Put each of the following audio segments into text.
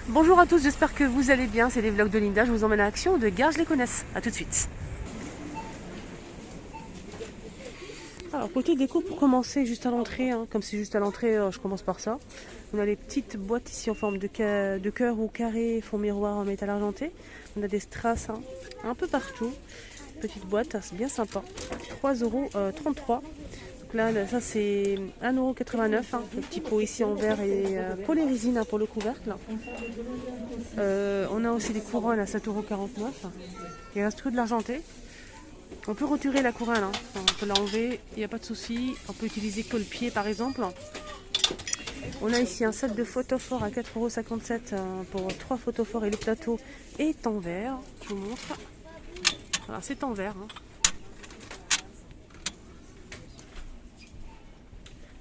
Bonjour à tous, j'espère que vous allez bien, c'est les vlogs de Linda, je vous emmène à Action de Garges-les-Gonesse. A tout de suite. Alors côté déco pour commencer juste à l'entrée, comme c'est juste à l'entrée, je commence par ça. On a les petites boîtes ici en forme de cœur ou carré, fond miroir en métal argenté. On a des strass un peu partout. Petite boîte, c'est bien sympa. 3,33 €. Là, ça c'est 1,89 €, le petit pot ici en verre et polyrésine pour le couvercle. On a aussi des couronnes à 7,49 €. Il reste que de l'argenté. On peut retirer la couronne, on peut l'enlever, il n'y a pas de souci. On peut utiliser que le pied par exemple. On a ici un set de photophores à 4,57 € pour 3 photophores et le plateau est en verre. Je vous montre. Voilà, c'est en verre.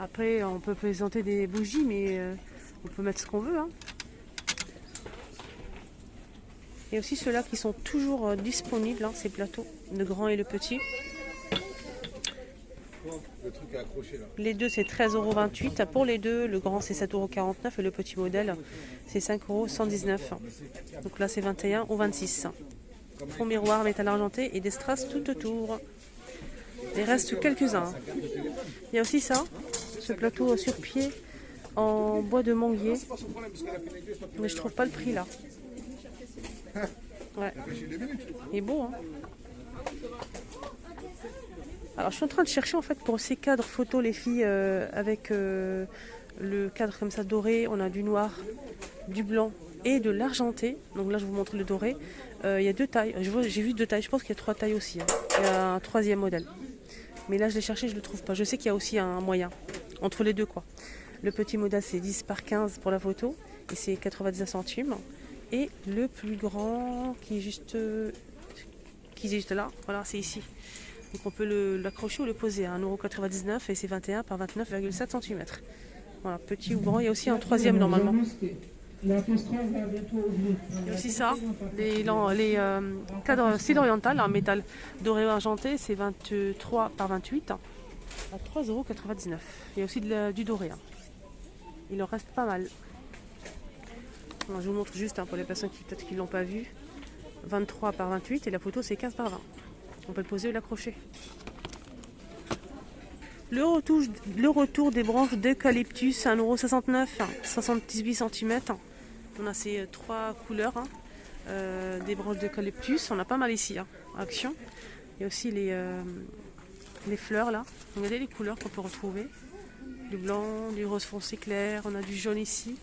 Après, on peut présenter des bougies, mais on peut mettre ce qu'on veut. Il y a aussi ceux-là qui sont toujours disponibles, ces plateaux, le grand et le petit. Le truc à accrocher là. Les deux, c'est 13,28 € pour les deux. Le grand, c'est 7,49 € et le petit modèle, c'est 5,119 €. Donc là, c'est 21 ou 26 €. Fond miroir, métal argenté et des strass tout autour. Il reste quelques-uns. Il y a aussi ça, ce plateau sur pied en bois de manguier. Mais je trouve pas le prix là. Ouais. Il est beau, Alors je suis en train de chercher en fait pour ces cadres photos les filles avec le cadre comme ça doré. On a du noir, du blanc et de l'argenté. Donc là je vous montre le doré. Il y a deux tailles. J'ai vu deux tailles. Je pense qu'il y a trois tailles aussi. Il y a un troisième modèle. Mais là je l'ai cherché, je le trouve pas. Je sais qu'il y a aussi un moyen entre les deux quoi. Le petit modèle c'est 10 par 15 pour la photo et c'est 99 centimes. Et le plus grand qui est juste là, voilà, c'est ici. Donc on peut l'accrocher ou le poser à 1,99 € et c'est 21 par 29,7 cm. Voilà, petit ou grand. Il y a aussi un troisième normalement. Il y a aussi ça, les cadres style oriental en métal doré argenté, c'est 23 par 28 à 3,99 €. Il y a aussi du doré. Il en reste pas mal. Alors, je vous montre juste pour les personnes qui peut-être qui ne l'ont pas vu. 23 par 28 et la photo c'est 15 par 20. On peut le poser ou l'accrocher. Le retour des branches d'eucalyptus, 1,69 €, 78 cm. On a ces trois couleurs des branches d'eucalyptus. On a pas mal ici, Action. Il y a aussi les fleurs là. Regardez les couleurs qu'on peut retrouver. Du blanc, du rose foncé clair, on a du jaune ici,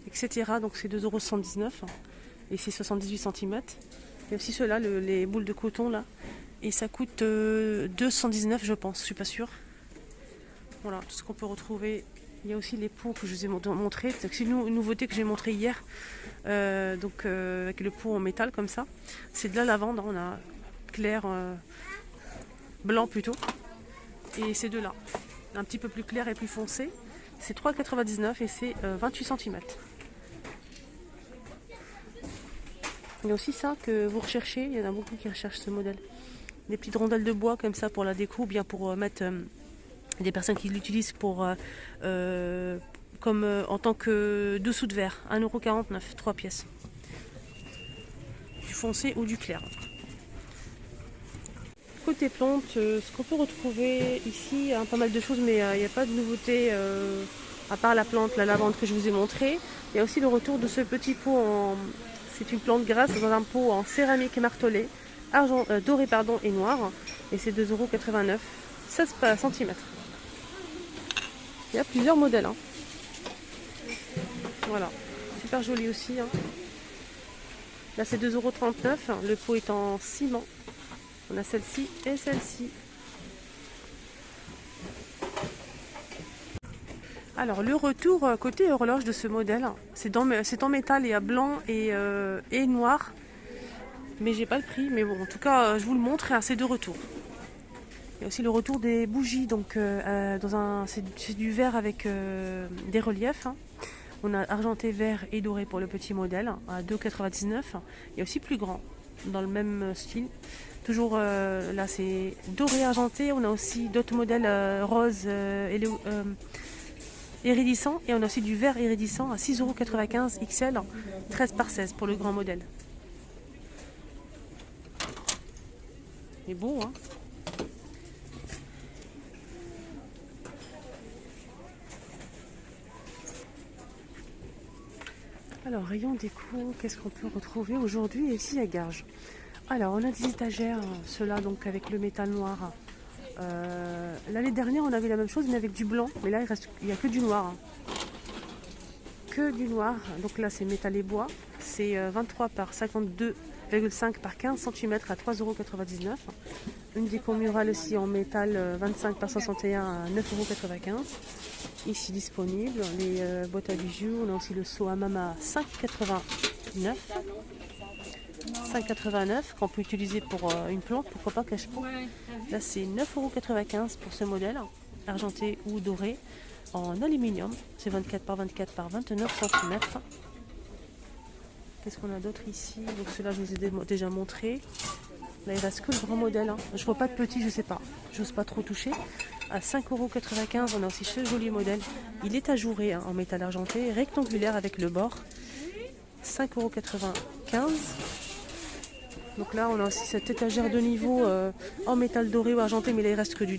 etc. Donc c'est 2,79 € et c'est 78 cm. Il y a aussi ceux-là, les boules de coton là. Et ça coûte 219 € je pense, je suis pas sûre. Voilà, tout ce qu'on peut retrouver. Il y a aussi les pots que je vous ai montré. C'est une nouveauté que j'ai montré hier. Avec le pot en métal comme ça. C'est de la lavande, on a clair, blanc plutôt. Et ces deux-là. Un petit peu plus clair et plus foncé. C'est 3,99 € et c'est 28 cm. Il y a aussi ça que vous recherchez. Il y en a beaucoup qui recherchent ce modèle. Des petites rondelles de bois comme ça pour la déco, ou bien pour mettre des personnes qui l'utilisent pour en tant que dessous de verre. 1,49 €, 3 pièces. Du foncé ou du clair. Côté plantes, ce qu'on peut retrouver ici, pas mal de choses, mais il n'y a pas de nouveauté à part la plante, la lavande que je vous ai montré. Il y a aussi le retour de ce petit pot c'est une plante grasse dans un pot en céramique martelé, doré et noir. Et c'est 2,89 €, 16 cm. Il y a plusieurs modèles. Voilà, super joli aussi. Là c'est 2,39 €, le pot est en ciment. On a celle-ci et celle-ci. Alors le retour côté horloge de ce modèle, c'est en métal et à blanc et noir. Mais j'ai pas le prix, mais bon, en tout cas je vous le montre, c'est de retour. Il y a aussi le retour des bougies, donc c'est du verre avec des reliefs. On a argenté, vert et doré pour le petit modèle à 2,99 €. Il y a aussi plus grand dans le même style. Toujours là c'est doré argenté. On a aussi d'autres modèles rose iridescent et on a aussi du vert iridescent à 6,95 € XL 13 par 16 pour le grand modèle. Il est beau, hein. Alors, rayon déco, qu'est-ce qu'on peut retrouver aujourd'hui ici à Garges? Alors, on a des étagères, ceux-là donc avec le métal noir. L'année dernière, on avait la même chose, mais avec du blanc. Mais là, il n'y a que du noir. Hein. Que du noir. Donc là, c'est métal et bois. C'est 23 par 52,5 par 15 cm à 3,99 €. Une déco murale aussi en métal 25 par 61 à 9,95 €. Ici disponible. Les boîtes à bijoux. On a aussi le seau à hammam à 5,89 €. 5,89 € qu'on peut utiliser pour une plante, pourquoi pas cache-pot. Là c'est 9,95 € pour ce modèle, argenté ou doré, en aluminium. C'est 24 par 24 par 29 cm. Qu'est-ce qu'on a d'autre ici? Donc ceux-là je vous ai déjà montré. Là il reste que le grand modèle. Hein. Je vois pas de petit, je sais pas. J'ose pas trop toucher. À 5,95 € on a aussi ce joli modèle. Il est ajouré hein, en métal argenté, rectangulaire avec le bord. 5,95 €. Donc là on a aussi cette étagère de niveau en métal doré ou argenté, mais là il reste que du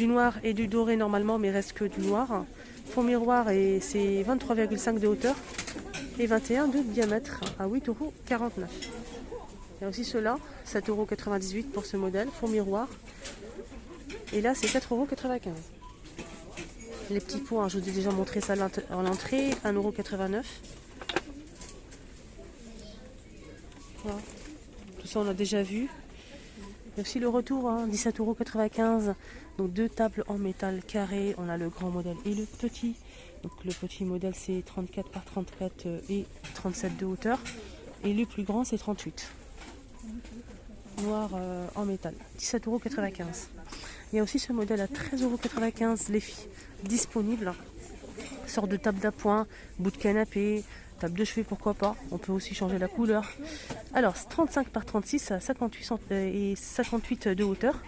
noir et du doré normalement, mais il reste que du noir. Fond miroir et c'est 23,5 de hauteur et 21 de diamètre à 8,49 €. Il y a aussi ceux-là, 7,98 € pour ce modèle, fond miroir. Et là c'est 4,95 €. Les petits pots, hein, je vous ai déjà montré ça en l'entrée, 1,89 €. Voilà. Tout ça on a déjà vu. Il y a aussi le retour, hein, 17,95 €. Donc deux tables en métal carré. On a le grand modèle et le petit. Donc le petit modèle c'est 34 par 34 et 37 de hauteur. Et le plus grand c'est 38. Noir en métal. 17,95 €. Il y a aussi ce modèle à 13,95 € les filles. Disponible. Sorte de table d'appoint, bout de canapé. Table de chevet, pourquoi pas. On peut aussi changer la couleur. Alors, 35 par 36 à 58 de hauteur.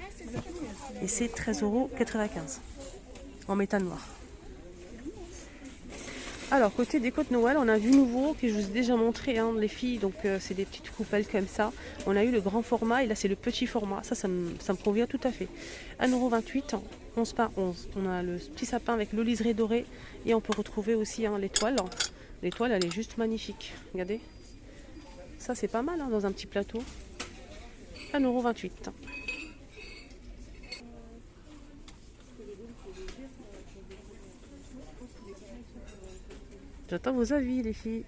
Et c'est 13,95 € en métal noir. Alors, côté déco de Noël, on a du nouveau que je vous ai déjà montré, hein, les filles. Donc, c'est des petites coupelles comme ça. On a eu le grand format et là, c'est le petit format. Ça me convient tout à fait. 1,28 €, 11 par 11. On a le petit sapin avec le liseré doré. Et on peut retrouver aussi hein, l'étoile. L'étoile, elle est juste magnifique. Regardez. Ça, c'est pas mal hein, dans un petit plateau. 1,28 €. J'attends vos avis, les filles.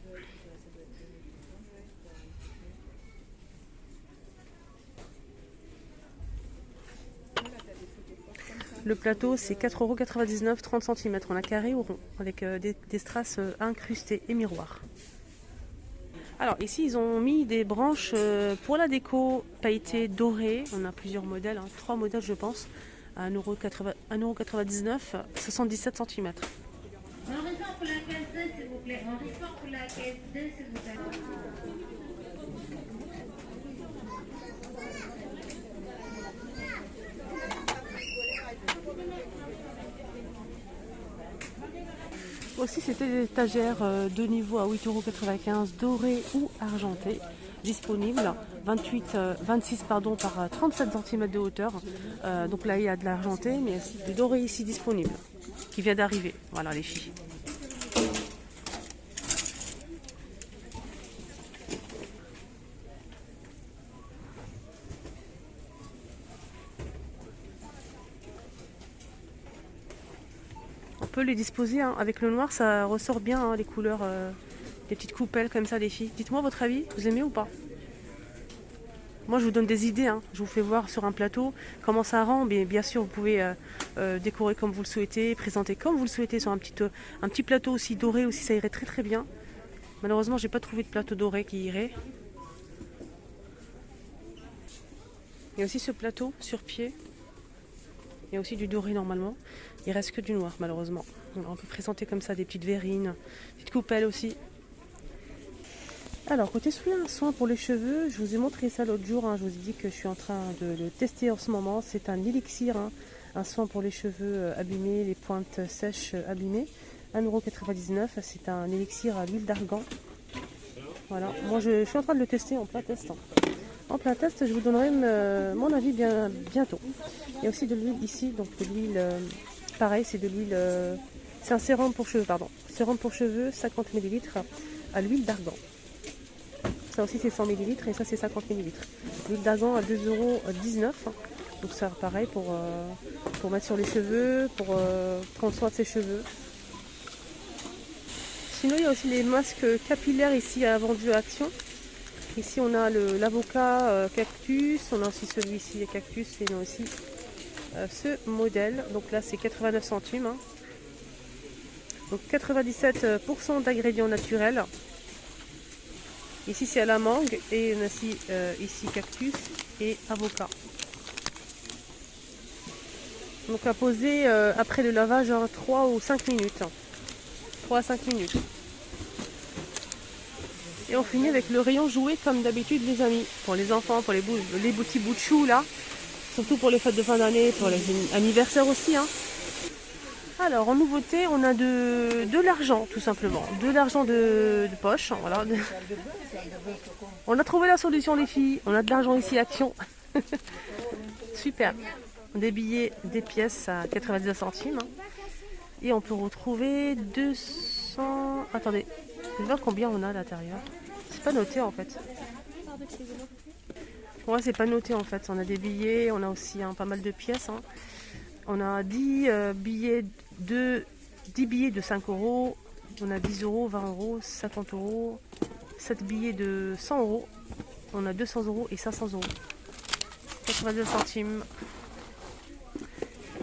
Le plateau, c'est 4,99 €, 30 cm. On a carré ou rond, avec des strass incrustées et miroirs. Alors ici, ils ont mis des branches pour la déco pailletées dorées. On a plusieurs modèles, hein, 3 modèles je pense, à 1,99 €, 77 cm. Enregistrement pour la caisse 2, s'il vous plaît. Enregistrement pour la caisse 2, s'il vous plaît. Aussi, c'était des étagères de niveau à 8,95 € dorées ou argentées, disponibles 26 par 37 cm de hauteur. Donc là, il y a de l'argenté, mais du doré ici disponible, qui vient d'arriver. Voilà les filles. On peut les disposer hein. Avec le noir, ça ressort bien hein, les couleurs, des petites coupelles comme ça, les filles. Dites-moi votre avis, vous aimez ou pas? Moi, je vous donne des idées. Hein. Je vous fais voir sur un plateau comment ça rend. Mais bien sûr, vous pouvez décorer comme vous le souhaitez, présenter comme vous le souhaitez sur un petit plateau aussi doré aussi, ça irait très très bien. Malheureusement, j'ai pas trouvé de plateau doré qui irait. Il y a aussi ce plateau sur pied. Il y a aussi du doré normalement. Il reste que du noir malheureusement. On peut présenter comme ça des petites verrines, petites coupelles aussi. Alors côté soin pour les cheveux, je vous ai montré ça l'autre jour. Hein, je vous ai dit que je suis en train de le tester en ce moment. C'est un élixir, hein, un soin pour les cheveux abîmés, les pointes sèches abîmées. 1,99 €. C'est un élixir à l'huile d'argan. Voilà, moi je suis en train de le tester en plein test. En plein test, je vous donnerai mon avis bientôt. Il y a aussi de l'huile ici, donc de l'huile, pareil, c'est de l'huile, c'est un sérum pour cheveux, pardon. Sérum pour cheveux, 50 ml à l'huile d'argan. Ça aussi c'est 100 ml et ça c'est 50 ml. L'huile d'argan à 2,19 €. Donc ça pareil pour mettre sur les cheveux, pour prendre soin de ses cheveux. Sinon il y a aussi les masques capillaires ici à vendu à Action. Ici on a l'avocat cactus, on a aussi celui-ci cactus et on a aussi ce modèle. Donc là c'est 89 centimes. Hein. Donc 97% d'ingrédients naturels. Ici c'est à la mangue et on a aussi ici cactus et avocat. Donc à poser après le lavage en 3 ou 5 minutes. 3 à 5 minutes. Et on finit avec le rayon jouet comme d'habitude les amis. Pour les enfants, pour les petits bouts de choux là. Surtout pour les fêtes de fin d'année, pour les anniversaires aussi. Hein. Alors en nouveauté, on a de l'argent tout simplement. De l'argent de poche. Voilà. On a trouvé la solution les filles. On a de l'argent ici Action. Super. Des billets, des pièces à 99 centimes. Hein. Et on peut retrouver 200... Attendez, je vais voir combien on a à l'intérieur. C'est pas noté en fait. Ouais, c'est pas noté en fait. On a des billets, on a aussi pas mal de pièces. Hein. On a 10 billets de 5 €. On a 10 €, 20 €, 50 €. 7 billets de 100 €. On a 200 € et 500 €. 82 centimes.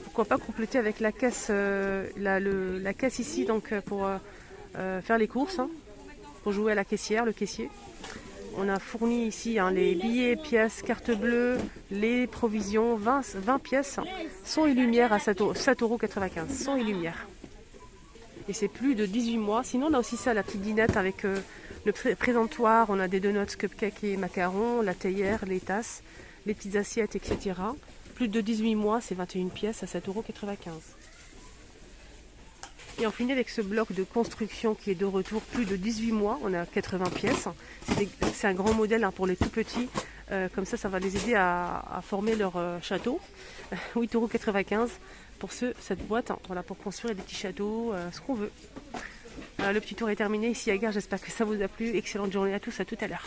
Pourquoi pas compléter avec la caisse, la caisse ici donc pour faire les courses, hein, pour jouer à la caissière, le caissier. On a fourni ici les billets, pièces, carte bleue, les provisions, 20 pièces, son et lumière à 7,95 €, son et lumière. Et c'est plus de 18 mois. Sinon on a aussi ça, la petite dinette avec le présentoir, on a des donuts, cupcakes et macarons, la théière, les tasses, les petites assiettes, etc. Plus de 18 mois, c'est 21 pièces à 7,95 €. Et on finit avec ce bloc de construction qui est de retour plus de 18 mois. On a 80 pièces. C'est un grand modèle pour les tout petits. Comme ça va les aider à former leur château. 8,95 € pour cette boîte. Voilà, pour construire des petits châteaux, ce qu'on veut. Voilà, le petit tour est terminé ici à Gare. J'espère que ça vous a plu. Excellente journée à tous. À tout à l'heure.